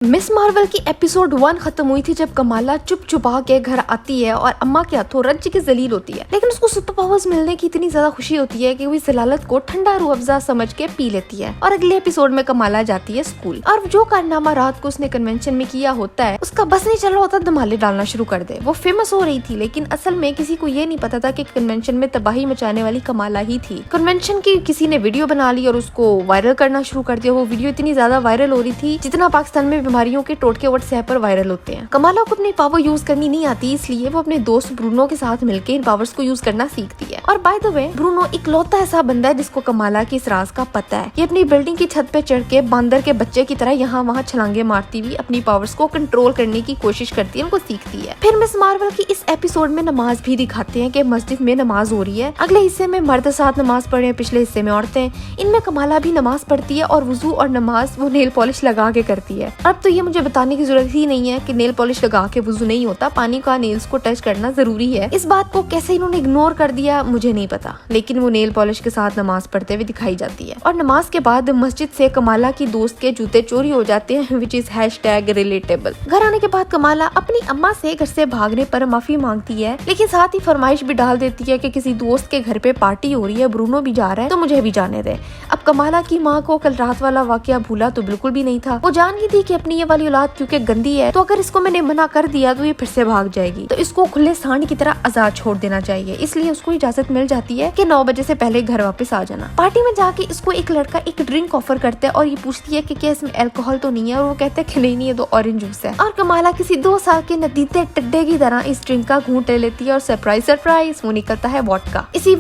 Miss Marvel की episode 1 खत्म हुई थी जब कमाला चुप छुपा के घर आती है और अम्मा के हाथों रज्ज की जलील होती है, लेकिन उसको सुपर पावर्स मिलने की इतनी ज्यादा खुशी होती है कि वो इस जलालत को ठंडा रूह अफ़ज़ा समझ के पी लेती है। और अगले एपिसोड में कमाला जाती है स्कूल और जो कारनामा रात को उसने कन्वेंशन में किया होता है उसका बस नहीं चल रहा होता, धमाले डालना शुरू कर दे। वो फेमस हो रही थी लेकिन असल में किसी को ये नहीं पता था कि कन्वेंशन में तबाही मचाने वाली कमाला ही थी। कन्वेंशन की किसी ने वीडियो बना ली और उसको वायरल करना शुरू कर दिया। वो वीडियो इतनी ज्यादा वायरल हो रही थी जितना पाकिस्तान में बीमारियों के टोटके व्हाट्सएप पर वायरल होते हैं। कमाला को अपनी पावर यूज करनी नहीं आती, इसलिए वो अपने दोस्त ब्रूनो के साथ मिलकर इन पावर्स को यूज करना सीखती है। और बाय द वे ब्रूनो इकलौता ऐसा बंदा है जिसको कमाला की इस राज का पता है। ये अपनी बिल्डिंग की छत पे चढ़ के बंदर के बच्चे की तरह यहाँ वहाँ छलांगे मारती हुई अपनी पावर्स को कंट्रोल करने की कोशिश करती है, उनको सीखती है। फिर मिस मार्वल की इस एपिसोड में नमाज भी दिखाते हैं कि मस्जिद में नमाज हो रही है। अगले हिस्से में मर्द साथ नमाज पढ़े, पिछले हिस्से में औरतें। इनमें कमाला भी नमाज पढ़ती है और वुजू और नमाज वो नेल पॉलिश लगा के करती है। अब तो ये मुझे बताने की जरूरत ही नहीं है कि नेल पॉलिश लगा के वुजू नहीं होता, पानी का नेल्स को टच करना जरूरी है। इस बात को कैसे इन्होंने इग्नोर कर दिया मुझे नहीं पता, लेकिन वो नेल पॉलिश के साथ नमाज पढ़ते हुए दिखाई जाती है। और नमाज के बाद मस्जिद से कमाला की दोस्त के जूते चोरी हो जाते हैं, विच इज #relatable। घर आने के बाद कमाला अपनी अम्मा से घर से भागने पर माफी मांगती है, लेकिन साथ ही फरमाइश भी डाल देती है कि किसी दोस्त के घर पे पार्टी हो रही है, ब्रूनो भी जा रहा है तो मुझे भी जाने दे। अब कमाला की माँ को कल रात वाला वाकया भूला तो बिल्कुल भी नहीं था। वो जान गई थी कि अपनी ये वाली औलाद क्योंकि गंदी है तो अगर इसको मैंने मना कर दिया तो ये फिर से भाग जाएगी, तो इसको खुले सांड की तरह आजाद छोड़ देना चाहिए। इसलिए उसको इजाजत मिल जाती है कि 9 बजे से पहले घर वापस आ जाना। पार्टी में जाके इसको एक लड़का एक ड्रिंक ऑफर करता है और ये पूछती है कि क्या इसमें अल्कोहल तो नहीं है, और वो कहता है कि नहीं ये तो ऑरेंज जूस है। और कमाला किसी 2 साल के नदीते टड्डे की तरह इस ड्रिंक का घूंट ले लेती है और सरप्राइज सरप्राइज वो निकलता है वोडका। इसी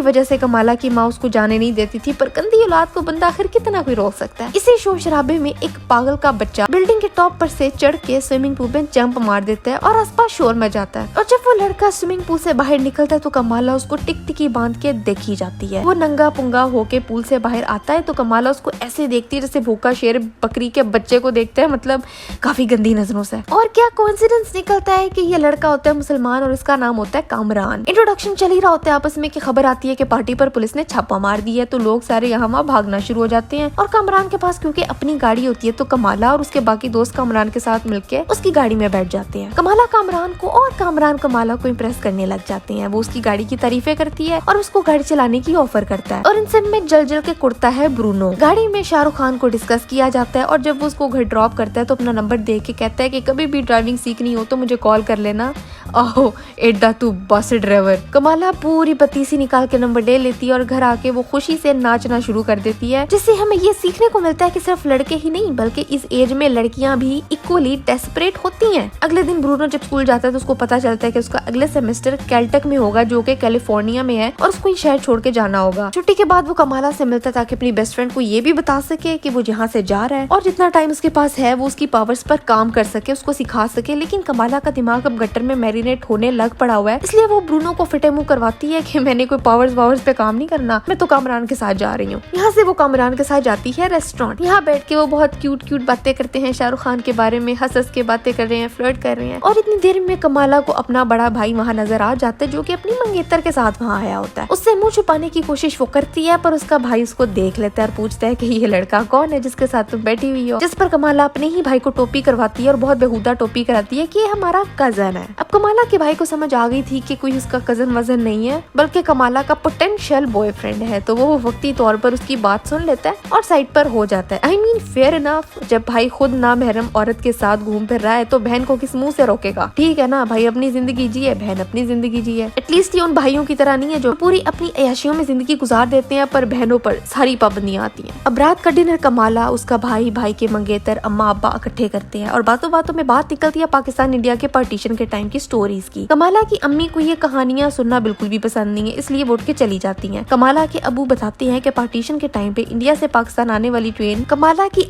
वजह से कमाला की माँ उसको जाने नहीं देती थी, पर गंदी औलाद को बंदा आखिर कितना कोई रोक सकता है। इसी शोर शराबे में एक पागल का बच्चा बिल्डिंग के टॉप पर से चढ़ के स्विमिंग पूल में जंप मार देता है और आसपास शोर मच जाता है। और जब वो लड़का स्विमिंग पूल से बाहर निकलता है तो कमाला उसको टिकटिकी बांध के देखी जाती है। वो नंगा पुंगा होके पूल से बाहर आता है तो कमाला उसको ऐसे देखती है जैसे भूखा शेर बकरी के बच्चे को देखता है, मतलब काफी गंदी नजरों से। और क्या कोइंसिडेंस निकलता है कि ये लड़का होता है मुसलमान और इसका नाम होता है कामरान। इंट्रोडक्शन चल ही रहा होता है आपस में कि खबर आती है कि पार्टी पर पुलिस ने छापा मार दिया है, तो लोग सारे यहाँ वहाँ भागना शुरू हो जाते हैं। और कामरान के पास क्योंकि अपनी गाड़ी होती है तो कमाला और उसके बाकी दोस्त कामरान के साथ मिलके उसकी गाड़ी में बैठ जाते हैं। कमाला कामरान को और कामरान कमाला को इम्प्रेस करने लग जाते हैं। वो उसकी गाड़ी की तारीफें करती है और उसको गाड़ी चलाने की ऑफर करता है। और इन सब में जल के कुड़ता है ब्रूनो। गाड़ी में शाहरुख खान को डिस्कस किया जाता है और जब वो उसको घर ड्रॉप करता है तो अपना नंबर दे के कहता है कि कभी भी ड्राइविंग सीखनी हो तो मुझे कॉल कर लेना। आहो एडा तू बस ड्राइवर। कमाला पूरी पतीसी निकाल के नंबर ले लेती है और घर आके वो खुशी से नाचना शुरू कर देती है, जिससे हमें ये सीखने को मिलता है कि सिर्फ लड़के ही नहीं बल्कि इस एज में लड़कियां भी इक्वली डेस्परेट होती हैं। अगले दिन ब्रूनो जब स्कूल जाता है तो उसको पता चलता है कि उसका अगले सेमेस्टर कैलटेक में होगा जो कि कैलिफोर्निया में है और उसको ये शहर छोड़ के जाना होगा। छुट्टी के बाद वो कमाला से मिलता है ताकि अपनी बेस्ट फ्रेंड को ये भी बता सके कि वो जहाँ से जा रहा है और जितना टाइम उसके पास है वो उसकी पावर्स पर काम कर सके, उसको सिखा सके। लेकिन कमाला का दिमाग अब गटर में मैरिनेट होने लग पड़ा हुआ है, इसलिए वो ब्रूनो को फिटे मुंह करवाती है कि मैंने कोई पावर्स पे काम नहीं करना, मैं तो कामरान के साथ जा रही हूँ। यहाँ से वो कामरान के साथ जाती है रेस्टोरेंट। यहाँ बैठ के वो बहुत क्यूट बातें करते हैं शाहरुख खान के बारे में, हंस के बातें कर रहे हैं, फ्लर्ट कर रहे हैं। और इतनी देर में कमाला को अपना बड़ा भाई वहाँ नजर आ जाता है जो कि अपनी मंगेतर के साथ वहाँ आया होता है। उससे मुंह छुपाने की कोशिश वो करती है पर उसका भाई उसको देख लेता है और पूछता है कि ये लड़का कौन है जिसके साथ तुम बैठी हुई हो, जिस पर कमाला अपने ही भाई को टोपी करवाती है और बहुत बेहुदा टोपी कराती है कि ये हमारा कजन है। अब कमाला के भाई को समझ आ गई थी कि कोई उसका कजन वजन नहीं है बल्कि कमाला का पोटेंशियल बॉयफ्रेंड है, तो वो वक्ती तौर पर उसकी बात सुन लेता है और साइड पर हो जाता है। आई मीन फेयर इनफ, जब भाई खुद नामहरम औरत के साथ घूम फिर रहा है तो बहन को किस मुंह से रोकेगा। ठीक है ना, भाई अपनी जिंदगी जिए, बहन अपनी जिंदगी जिए। एटलीस्ट ये उन भाइयों की तरह नहीं है जो पूरी अपनी अयाशियों में जिंदगी गुजार देते हैं पर बहनों पर सारी पाबंदियां आती हैं। अब रात का डिनर कमाला, उसका भाई के मंगेतर, अम्मा अब्बा इकट्ठे करते हैं और बातों बातों में बात निकलती है पाकिस्तान इंडिया के पार्टीशन के टाइम की स्टोरीज की। कमाला की अम्मी को ये कहानियां सुनना बिल्कुल भी पसंद नहीं है, इसलिए वो उठ के चली जाती हैं। कमाला के अबू बताते हैं कि पार्टीशन के टाइम पे इंडिया से पाकिस्तान आने वाली ट्रेन कमाला की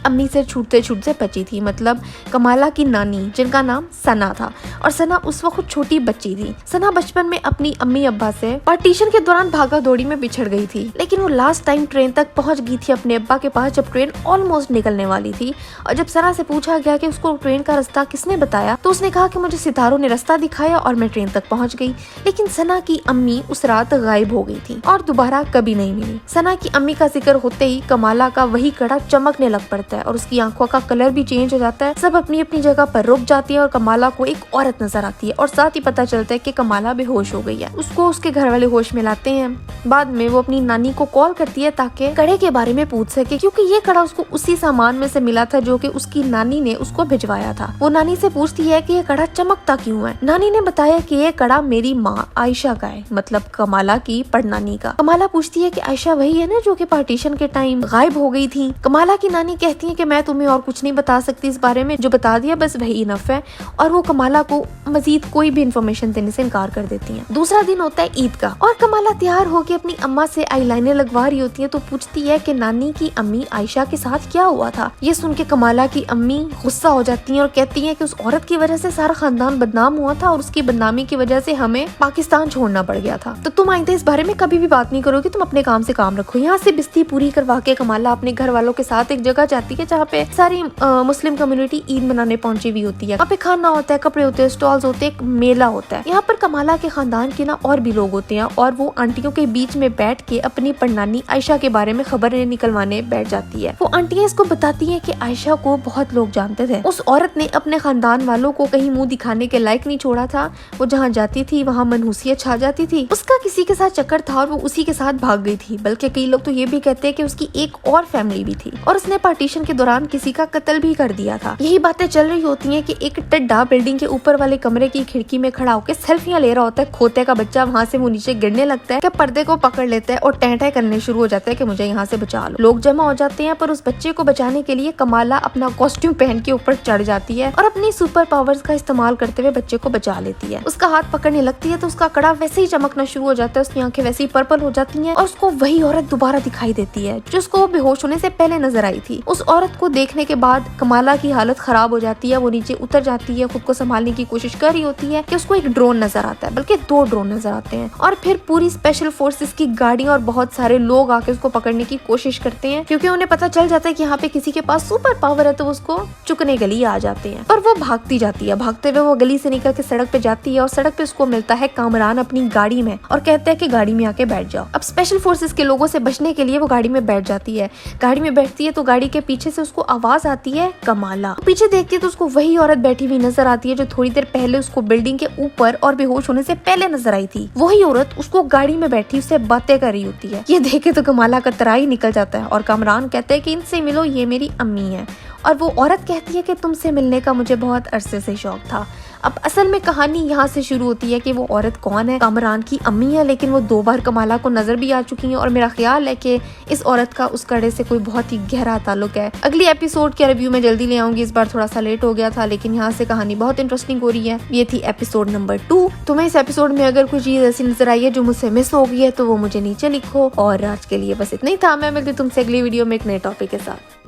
अम्मी से छूटते बची थी, मतलब कमाला की नानी जिनका नाम सना था। और सना उस वक्त छोटी बच्ची थी। सना बचपन में अपनी अम्मी अब्बा से पार्टीशन के दौरान भागा दौड़ी में बिछड़ गई थी, लेकिन वो लास्ट टाइम ट्रेन तक पहुंच गई थी अपने अब्बा के पास जब ट्रेन ऑलमोस्ट निकलने वाली थी। और जब सना से पूछा गया कि उसको ट्रेन का रास्ता किसने बताया तो उसने कहा कि मुझे सितारों ने रास्ता दिखाया और मैं ट्रेन तक पहुंच गई। लेकिन सना की अम्मी उस रात गायब हो गई थी और दोबारा कभी नहीं मिली। नहीं। सना की अम्मी का जिक्र होते ही कमाला का वही कड़ा चमकने लग पड़ता है और उसकी आंखों का कलर भी चेंज हो जाता है। सब अपनी अपनी जगह पर रुक जाती है और कमाला को एक औरत नजर आती है और साथ ही पता चलता है कि कमाला बेहोश हो गई है। उसको उसके घर वाले होश में लाते हैं। बाद में वो अपनी नानी को कॉल करती है ताकि कड़े के बारे में पूछ सके, क्योंकि ये कड़ा उसको उसी सामान में से मिला था जो कि उसकी नानी ने उसको भिजवाया था। वो नानी से पूछती है कि ये कड़ा चमकता क्यों है। नानी ने बताया कि ये कड़ा मेरी माँ आयशा का है, मतलब कमाला की पड़नानी का। कमाला पूछती है कि आयशा वही है ना जो कि पार्टीशन के टाइम गायब हो गई थी। कमाला की नानी कहती है कि मैं तुम्हें और कुछ नहीं बता सकती इस बारे में, जो बता दिया बस वही इनफ है, और वो कमाला को मजीद कोई भी इन्फॉर्मेशन देने से इनकार कर देती है। दूसरा दिन होता है ईद का और कमाला तैयार होकर अपनी अम्मा से आईलाइनर लगवा रही होती है तो पूछती है कि नानी की अम्मी आयशा के साथ क्या हुआ था। ये सुन के कमाला की अम्मी गुस्सा हो जाती है और कहती है कि उस औरत की वजह से सारा खानदान बदनाम हुआ था और उसकी बदनामी की वजह से हमें पाकिस्तान छोड़ना पड़ गया था। तो तुम आइंदा इस बारे में कभी भी बात नहीं करोगी, तुम अपने काम से काम रखो। यहाँ से बिस्ती पूरी करवा के कमाला अपने घर वालों के साथ एक जगह जाती है जहाँ पे सारी मुस्लिम कम्युनिटी ईद मनाने पहुंची हुई होती है। वहाँ पे खाना होता है, कपड़े होते हैं, स्टॉल्स होते हैं, एक मेला होता है। यहाँ पर कमाला के खानदान के ना और भी लोग होते हैं और वो आंटियों के बीच में बैठ के अपनी पड़नानी आयशा के बारे में खबरें निकलवाने बैठ जाती है। वो आंटियां इसको बताती हैं कि आयशा को बहुत लोग जानते थे। उस औरत ने अपने खानदान वालों को कहीं मुंह दिखाने के लायक नहीं छोड़ा था। वो जहाँ जाती थी वहाँ मनहूसियत छा जाती थी। उसका किसी के साथ चक्कर था और वो उसी के साथ भाग गई थी। बल्कि कई लोग तो ये भी कहते हैं कि उसकी एक और फैमिली भी थी और उसने पार्टीशन के दौरान किसी का कत्ल भी कर दिया था। यही बातें चल रही होती हैं कि एक टड्डा बिल्डिंग के ऊपर वाले कमरे की खिड़की में खड़ा होकर सेल्फियां ले रहा होता है। खोते का बच्चा वहाँ से वो नीचे गिरने लगता है कि पर्दे को पकड़ लेता है और टैं करने शुरू हो जाता है कि मुझे यहाँ से बचा लो। लोग जमा हो जाते हैं पर उस बच्चे को बचाने के लिए कमाला अपना कॉस्ट्यूम पहन के ऊपर चढ़ जाती है और अपनी सुपर पावर्स का इस्तेमाल करते हुए बच्चे को बचा लेती है। उसका हाथ पकड़ने लगती है तो उसका कड़ा वैसे ही चमकना शुरू हो जाता है, उसकी आंखें वैसे ही पर्पल हो जाती हैं और उसको वही औरत दोबारा दिखाई देती है जो उसको बेहोश होने से पहले नजर आई थी। उस औरत को देखने के बाद कमाला की हालत खराब हो जाती है। वो नीचे उतर जाती है, खुद को संभालने की कोशिश कर रही होती है कि उसको एक ड्रोन नजर आता है, बल्कि 2 ड्रोन नजर आते हैं और फिर पूरी स्पेशल फोर्सेस की गाड़ियां और बहुत सारे लोग आके उसको पकड़ने की कोशिश करते हैं, क्योंकि उन्हें पता चल जाता है कि यहाँ पे किसी के पास सुपर पावर है तो वो उसको चुकने के लिए आ जाते हैं। पर वो भागती जाती है। भागते हुए वो गली से निकल के सड़क पे जाती है और सड़क पे उसको मिलता है कामरान अपनी गाड़ी में और कहते हैं कि गाड़ी में आके बैठ जाओ। अब स्पेशल फोर्सेस के लोगों से बचने के लिए वो गाड़ी में बैठ जाती है। गाड़ी में बैठती है तो गाड़ी के पीछे से उसको आवाज आती है कमाला। पीछे देखती है तो उसको वही औरत बैठी हुई नजर आती है जो थोड़ी देर पहले उसको बिल्डिंग के ऊपर और बेहोश होने से पहले नजर आई थी। वही औरत उसको गाड़ी में बैठी उससे बातें कर रही होती है। ये देखे तो कमाला का तराई निकल जाता है और कामरान कहते हैं कि इनसे मिलो, ये मेरी अम्मी है। और वो औरत कहती है कि तुमसे मिलने का मुझे बहुत अरसे से शौक था। अब असल में कहानी यहाँ से शुरू होती है कि वो औरत कौन है। कामरान की अम्मी है, लेकिन वो 2 बार कमाला को नजर भी आ चुकी हैं और मेरा ख्याल है कि इस औरत का उस कड़े से कोई बहुत ही गहरा ताल्लुक है। अगली एपिसोड के रिव्यू में जल्दी ले आऊंगी। इस बार थोड़ा सा लेट हो गया था, लेकिन यहाँ से कहानी बहुत इंटरेस्टिंग हो रही है। ये थी एपिसोड नंबर 2। तुम्हें इस एपिसोड में अगर कोई चीज ऐसी नजर आई है जो मुझसे मिस हो गई है तो वो मुझे नीचे लिखो। और आज के लिए बस इतना ही था। मैं मिलती तुमसे अगली वीडियो में एक नए टॉपिक के साथ।